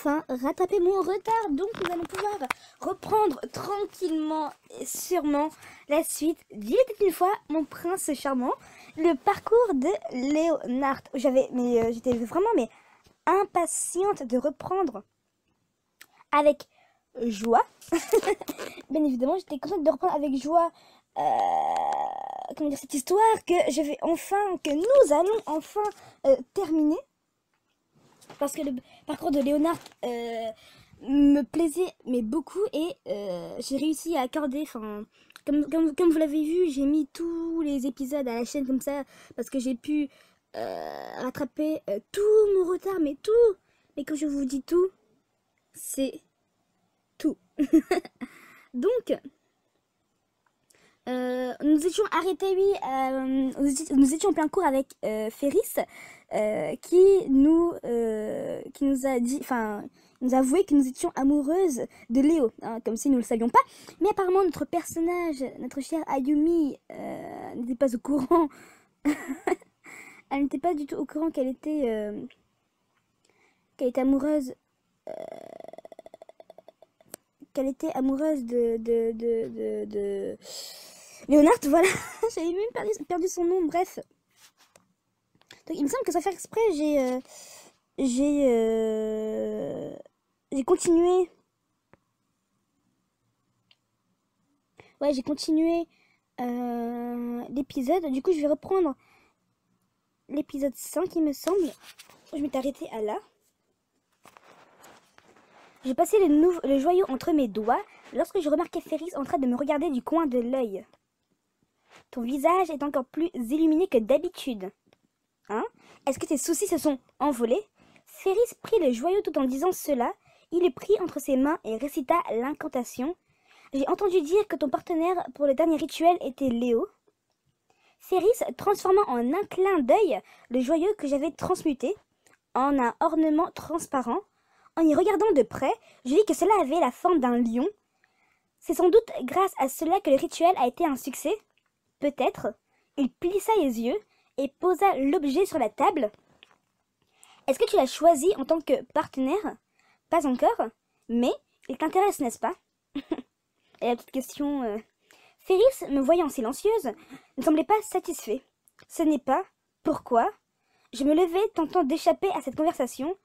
enfin rattrapé mon retard, donc nous allons pouvoir reprendre tranquillement et sûrement la suite d'Il était une fois mon prince charmant, le parcours de Léonard. J'étais vraiment impatiente de reprendre avec joie. Bien évidemment, j'étais contente de reprendre avec joie cette histoire que nous allons enfin terminer. Parce que le parcours de Léonard me plaisait beaucoup et j'ai réussi à accorder, comme vous l'avez vu, j'ai mis tous les épisodes à la chaîne comme ça parce que j'ai pu rattraper tout mon retard, mais quand je vous dis tout, c'est tout. Donc, nous étions arrêtés, oui, nous étions en plein cours avec Ferris, qui nous a dit, nous a avoué que nous étions amoureuses de Léo, hein, comme si nous ne le savions pas. Mais apparemment, notre personnage, notre chère Ayumi, n'était pas au courant. Elle n'était pas du tout au courant qu'elle était amoureuse. Qu'elle était amoureuse de Léonard, voilà. J'avais même perdu son nom, bref. Donc il me semble que sans faire exprès, j'ai continué. Ouais, j'ai continué l'épisode. Du coup, je vais reprendre l'épisode 5, il me semble. Je m'étais arrêtée à là. J'ai passé le joyau entre mes doigts lorsque je remarquai Ferris en train de me regarder du coin de l'œil. Ton visage est encore plus illuminé que d'habitude. Hein? Est-ce que tes soucis se sont envolés? Ferris prit le joyau tout en disant cela. Il le prit entre ses mains et récita l'incantation. J'ai entendu dire que ton partenaire pour le dernier rituel était Léo. Ferris transforma en un clin d'œil le joyau que j'avais transmuté en un ornement transparent. En y regardant de près, je vis que cela avait la forme d'un lion. C'est sans doute grâce à cela que le rituel a été un succès. Peut-être. Il plissa les yeux et posa l'objet sur la table. Est-ce que tu l'as choisi en tant que partenaire? Pas encore, mais il t'intéresse, n'est-ce pas? Et la petite question... Ferris, me voyant silencieuse, ne semblait pas satisfait. Ce n'est pas pourquoi. Je me levai, tentant d'échapper à cette conversation.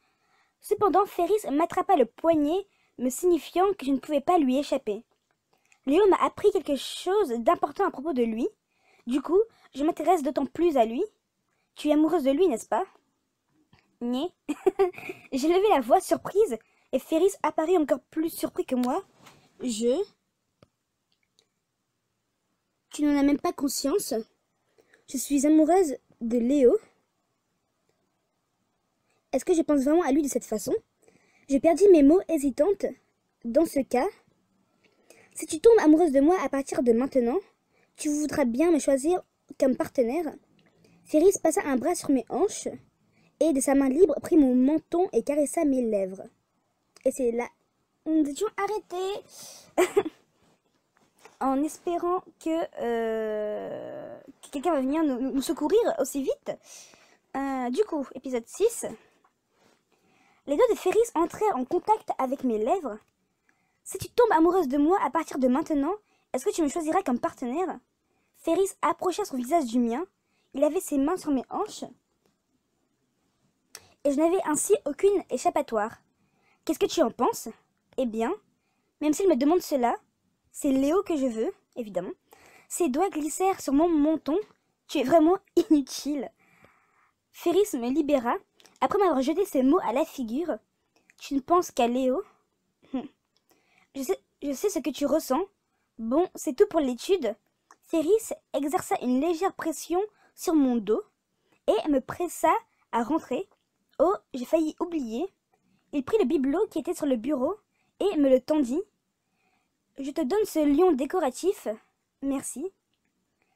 Cependant, Ferris m'attrapa le poignet, me signifiant que je ne pouvais pas lui échapper. Léo m'a appris quelque chose d'important à propos de lui. Du coup, je m'intéresse d'autant plus à lui. Tu es amoureuse de lui, n'est-ce pas? Né. J'ai levé la voix surprise et Ferris apparut encore plus surpris que moi. Tu n'en as même pas conscience. Je suis amoureuse de Léo. Est-ce que je pense vraiment à lui de cette façon? Je perdis mes mots hésitante. Dans ce cas, si tu tombes amoureuse de moi à partir de maintenant, tu voudras bien me choisir comme partenaire. Ferris passa un bras sur mes hanches et de sa main libre prit mon menton et caressa mes lèvres. Et c'est là où nous étions arrêtés en espérant que quelqu'un va venir nous secourir aussi vite. Du coup, épisode 6. Les doigts de Ferris entrèrent en contact avec mes lèvres. Si tu tombes amoureuse de moi à partir de maintenant, est-ce que tu me choisiras comme partenaire? Ferris approcha son visage du mien. Il avait ses mains sur mes hanches. Et je n'avais ainsi aucune échappatoire. Qu'est-ce que tu en penses? Eh bien, même s'il me demande cela, c'est Léo que je veux, évidemment. Ses doigts glissèrent sur mon menton. Tu es vraiment inutile. Ferris me libéra. Après m'avoir jeté ces mots à la figure, tu ne penses qu'à Léo? Je sais ce que tu ressens. Bon, c'est tout pour l'étude. Ferris exerça une légère pression sur mon dos et me pressa à rentrer. Oh, j'ai failli oublier. Il prit le bibelot qui était sur le bureau et me le tendit. Je te donne ce lion décoratif. Merci.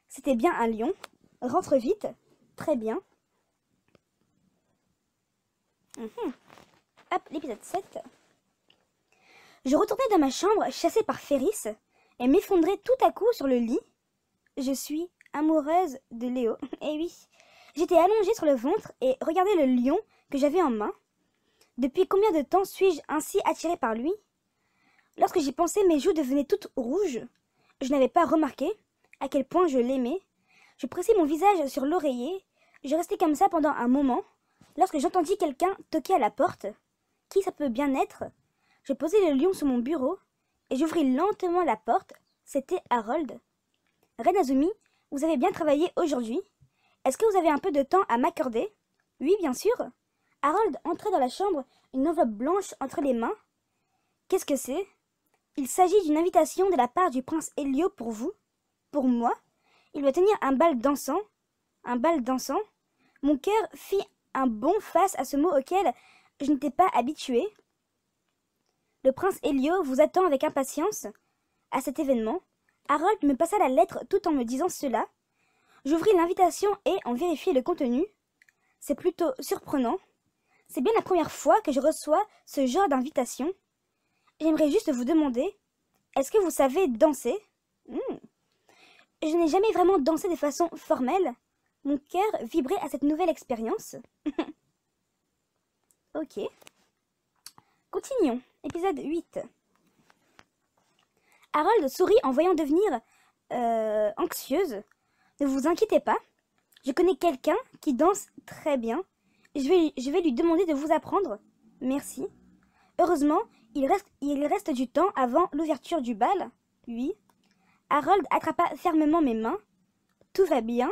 C'était bien un lion. Rentre vite. Très bien. Hop, l'épisode 7. Je retournai dans ma chambre, chassée par Ferris, et m'effondrai tout à coup sur le lit. Je suis amoureuse de Léo. Eh oui. J'étais allongée sur le ventre et regardais le lion que j'avais en main. Depuis combien de temps suis-je ainsi attirée par lui? Lorsque j'y pensais, mes joues devenaient toutes rouges. Je n'avais pas remarqué à quel point je l'aimais. Je pressais mon visage sur l'oreiller. Je restais comme ça pendant un moment, lorsque j'entendis quelqu'un toquer à la porte. Qui ça peut bien être? Je posai le lion sur mon bureau, et j'ouvris lentement la porte. C'était Harold. Reine Azumi, vous avez bien travaillé aujourd'hui. Est-ce que vous avez un peu de temps à m'accorder? Oui, bien sûr. Harold entrait dans la chambre, une enveloppe blanche entre les mains. Qu'est-ce que c'est? Il s'agit d'une invitation de la part du prince Elio pour vous. Pour moi? Il doit tenir un bal dansant. Un bal dansant? Mon cœur fit un bond face à ce mot auquel je n'étais pas habituée. Le prince Elio vous attend avec impatience à cet événement. Harold me passa la lettre tout en me disant cela. J'ouvris l'invitation et en vérifiai le contenu. C'est plutôt surprenant. C'est bien la première fois que je reçois ce genre d'invitation. J'aimerais juste vous demander, est-ce que vous savez danser? Je n'ai jamais vraiment dansé de façon formelle. Mon cœur vibrait à cette nouvelle expérience. Ok. Continuons. Épisode 8. Harold sourit en voyant devenir anxieuse. Ne vous inquiétez pas. Je connais quelqu'un qui danse très bien. Je vais lui demander de vous apprendre. Merci. Heureusement, il reste du temps avant l'ouverture du bal. Oui. Harold attrapa fermement mes mains. Tout va bien.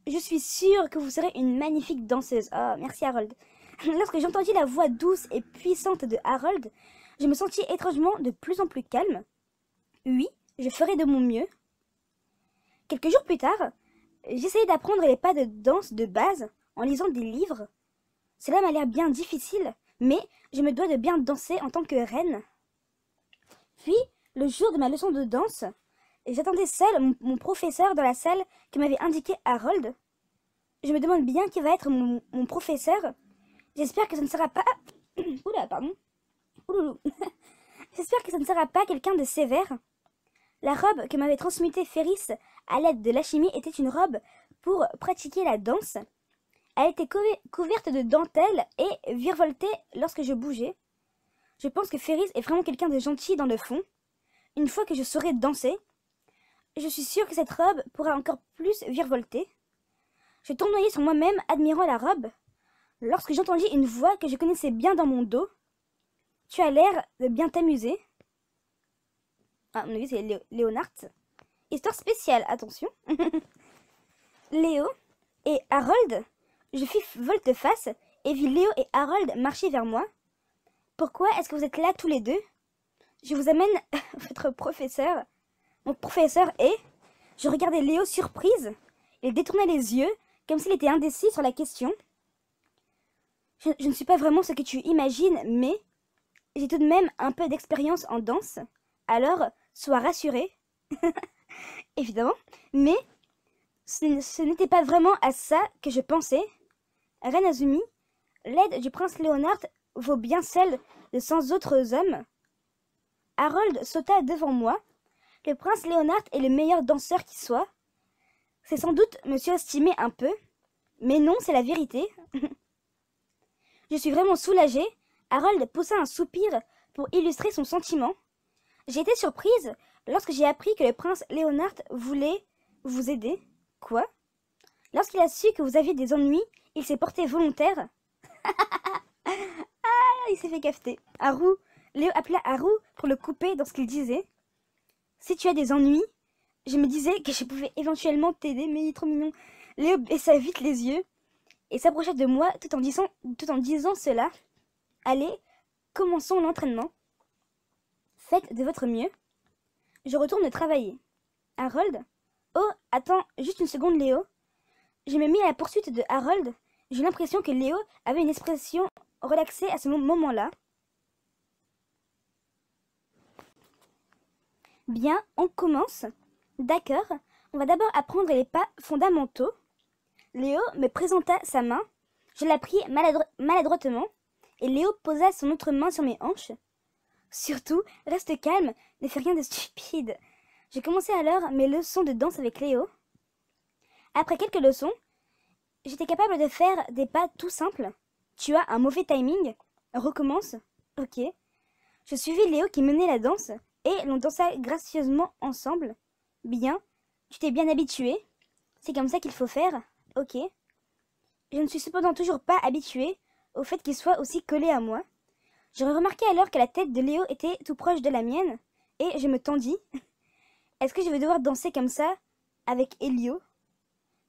Je suis sûre que vous serez une magnifique danseuse. Oh, merci Harold. Lorsque j'entendis la voix douce et puissante de Harold, je me sentis étrangement de plus en plus calme. Oui, je ferai de mon mieux. Quelques jours plus tard, j'essayais d'apprendre les pas de danse de base en lisant des livres. Cela m'a l'air bien difficile, mais je me dois de bien danser en tant que reine. Puis, le jour de ma leçon de danse, j'attendais seule mon professeur dans la salle que m'avait indiqué Harold. Je me demande bien qui va être mon professeur. J'espère que ça ne sera pas... Oula, pardon. Ouloulou. J'espère que ça ne sera pas quelqu'un de sévère. La robe que m'avait transmutée Ferris à l'aide de l'alchimie était une robe pour pratiquer la danse. Elle était couverte de dentelles et virevoltée lorsque je bougeais. Je pense que Ferris est vraiment quelqu'un de gentil dans le fond. Une fois que je saurai danser, je suis sûre que cette robe pourra encore plus virevolter. Je tournoyais sur moi-même, admirant la robe, lorsque j'entendis une voix que je connaissais bien dans mon dos. Tu as l'air de bien t'amuser. Ah, à mon avis, c'est Léonard. Histoire spéciale, attention. Léo et Harold. Je fis volte-face et vis Léo et Harold marcher vers moi. Pourquoi est-ce que vous êtes là tous les deux? Je vous amène votre professeur. Mon professeur est... Je regardais Léo surprise. Il détournait les yeux, comme s'il était indécis sur la question. Je ne suis pas vraiment ce que tu imagines, mais j'ai tout de même un peu d'expérience en danse. Alors, sois rassuré. Évidemment. Mais ce n'était pas vraiment à ça que je pensais. Reine Azumi, l'aide du prince Léonard vaut bien celle de 100 autres hommes. Harold sauta devant moi. Le prince Léonard est le meilleur danseur qui soit. C'est sans doute me surestimer un peu, mais non, c'est la vérité. Je suis vraiment soulagée. Harold poussa un soupir pour illustrer son sentiment. J'ai été surprise lorsque j'ai appris que le prince Léonard voulait vous aider. Quoi? Lorsqu'il a su que vous aviez des ennuis, il s'est porté volontaire. Ah, il s'est fait cafeter. Haru. Léo appela Haru pour le couper dans ce qu'il disait. Si tu as des ennuis, je me disais que je pouvais éventuellement t'aider, mais il est trop mignon. Léo baissa vite les yeux et s'approcha de moi tout en disant cela. Allez, commençons l'entraînement. Faites de votre mieux. Je retourne travailler. Harold? Oh, attends, juste une seconde, Léo. Je me mis à la poursuite de Harold. J'ai l'impression que Léo avait une expression relaxée à ce moment-là. Bien, on commence. D'accord, on va d'abord apprendre les pas fondamentaux. Léo me présenta sa main. Je la pris maladroitement et Léo posa son autre main sur mes hanches. Surtout, reste calme, ne fais rien de stupide. J'ai commencé alors mes leçons de danse avec Léo. Après quelques leçons, j'étais capable de faire des pas tout simples. Tu as un mauvais timing. Recommence. Ok. Je suivis Léo qui menait la danse, et l'on dansa gracieusement ensemble. Bien. Tu t'es bien habitué. C'est comme ça qu'il faut faire. Ok. Je ne suis cependant toujours pas habituée au fait qu'il soit aussi collé à moi. J'aurais remarqué alors que la tête de Léo était tout proche de la mienne, et je me tendis. Est-ce que je vais devoir danser comme ça avec Elio?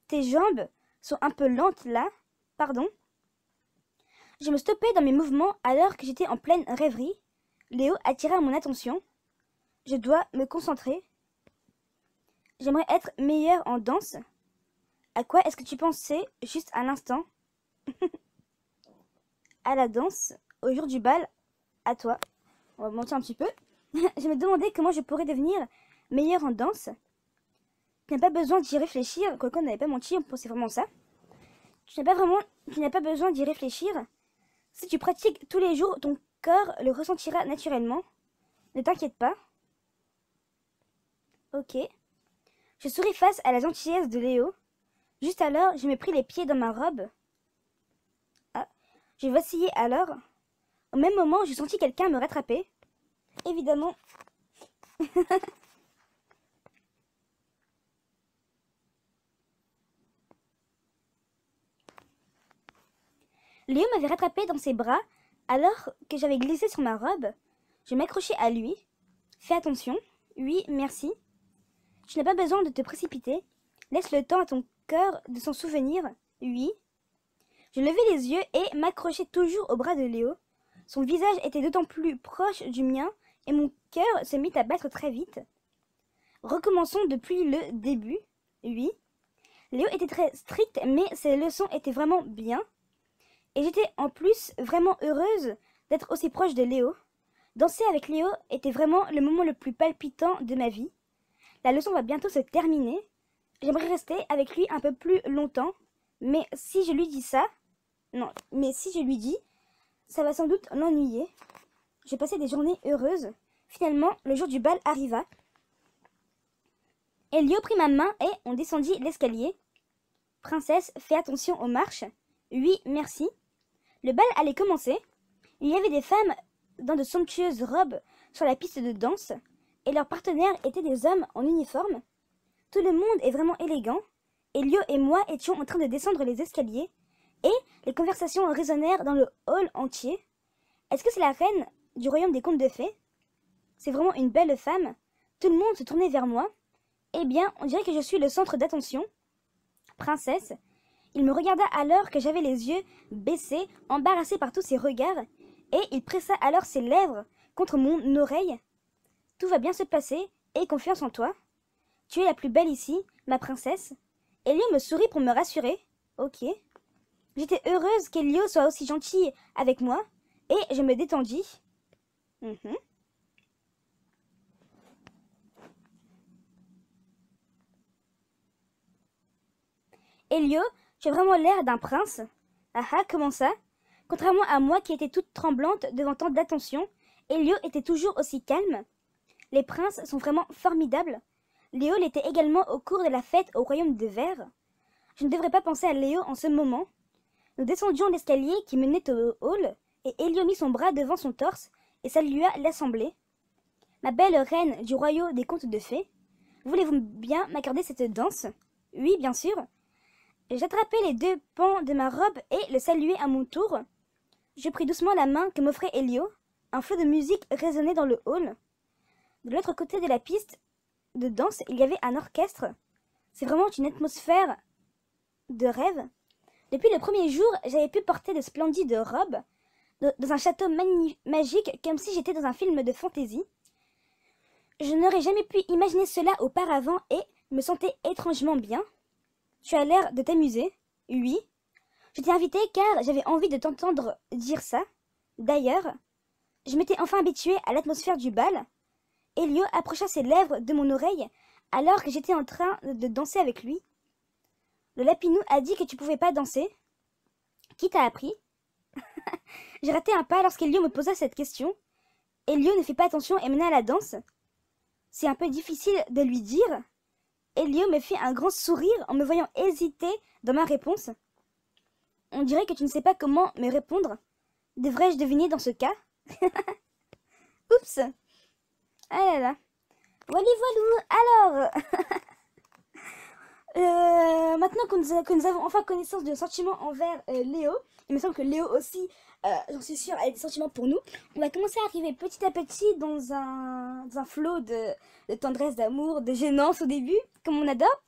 Tes jambes sont un peu lentes là. Pardon. Je me stoppais dans mes mouvements alors que j'étais en pleine rêverie. Léo attira mon attention. Je dois me concentrer. J'aimerais être meilleure en danse. À quoi est-ce que tu pensais juste à l'instant? À la danse, au jour du bal, à toi. On va mentir un petit peu. Je me demandais comment je pourrais devenir meilleure en danse. Tu n'as pas besoin d'y réfléchir, quoique on n'avait pas menti, on pensait vraiment ça. Tu n'as pas besoin d'y réfléchir. Si tu pratiques tous les jours, ton corps le ressentira naturellement. Ne t'inquiète pas. Ok. Je souris face à la gentillesse de Léo. Juste alors, je me pris les pieds dans ma robe. Ah, je vacillais alors. Au même moment, je sentis quelqu'un me rattraper. Évidemment. Léo m'avait rattrapé dans ses bras alors que j'avais glissé sur ma robe. Je m'accrochais à lui. Fais attention. Oui, merci. Tu n'as pas besoin de te précipiter. Laisse le temps à ton cœur de s'en souvenir. Oui. Je levai les yeux et m'accrochai toujours au bras de Léo. Son visage était d'autant plus proche du mien et mon cœur se mit à battre très vite. Recommençons depuis le début. Oui. Léo était très strict, mais ses leçons étaient vraiment bien. Et j'étais en plus vraiment heureuse d'être aussi proche de Léo. Danser avec Léo était vraiment le moment le plus palpitant de ma vie. La leçon va bientôt se terminer. J'aimerais rester avec lui un peu plus longtemps. Mais si je lui dis ça... Non, mais si je lui dis, ça va sans doute l'ennuyer. Je passais des journées heureuses. Finalement, le jour du bal arriva. Elio prit ma main et on descendit l'escalier. Princesse, fais attention aux marches. Oui, merci. Le bal allait commencer. Il y avait des femmes dans de somptueuses robes sur la piste de danse, et leurs partenaires étaient des hommes en uniforme. Tout le monde est vraiment élégant. Elio et moi étions en train de descendre les escaliers, et les conversations résonnèrent dans le hall entier. Est-ce que c'est la reine du royaume des contes de fées? C'est vraiment une belle femme. Tout le monde se tournait vers moi. Eh bien, on dirait que je suis le centre d'attention. Princesse. Il me regarda alors que j'avais les yeux baissés, embarrassé par tous ces regards, et il pressa alors ses lèvres contre mon oreille. Tout va bien se passer, aie confiance en toi. Tu es la plus belle ici, ma princesse. Elio me sourit pour me rassurer. Ok. J'étais heureuse qu'Elio soit aussi gentil avec moi, et je me détendis. Elio, tu as vraiment l'air d'un prince. Ah ah, comment ça? Contrairement à moi qui étais toute tremblante devant tant d'attention, Elio était toujours aussi calme. Les princes sont vraiment formidables. Léo l'était également au cours de la fête au royaume de Verre. Je ne devrais pas penser à Léo en ce moment. Nous descendions l'escalier qui menait au hall, et Elio mit son bras devant son torse et salua l'assemblée. Ma belle reine du royaume des contes de fées, voulez-vous bien m'accorder cette danse? Oui, bien sûr. J'attrapai les deux pans de ma robe et le saluai à mon tour. Je pris doucement la main que m'offrait Elio. Un flot de musique résonnait dans le hall. De l'autre côté de la piste de danse, il y avait un orchestre. C'est vraiment une atmosphère de rêve. Depuis le premier jour, j'avais pu porter de splendides robes dans un château magique comme si j'étais dans un film de fantaisie. Je n'aurais jamais pu imaginer cela auparavant et me sentais étrangement bien. Tu as l'air de t'amuser? Oui. Je t'ai invité car j'avais envie de t'entendre dire ça. D'ailleurs, je m'étais enfin habituée à l'atmosphère du bal. Elio approcha ses lèvres de mon oreille alors que j'étais en train de danser avec lui. Le lapinou a dit que tu pouvais pas danser. Qui t'a appris? J'ai raté un pas lorsqu'Elio me posa cette question. Elio ne fit pas attention et mena à la danse. C'est un peu difficile de lui dire. Elio me fit un grand sourire en me voyant hésiter dans ma réponse. On dirait que tu ne sais pas comment me répondre. Devrais-je deviner dans ce cas? Oups. Ah là là. Voilà, voilà. Alors, maintenant que nous avons enfin connaissance de sentiments envers Léo, il me semble que Léo aussi, j'en suis sûre, a des sentiments pour nous. On va commencer à arriver petit à petit dans un flot de tendresse, d'amour, de gênance au début, comme on adore.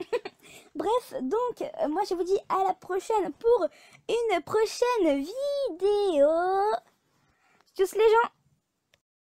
Bref, donc, moi je vous dis à la prochaine pour une prochaine vidéo. Tchuss les gens!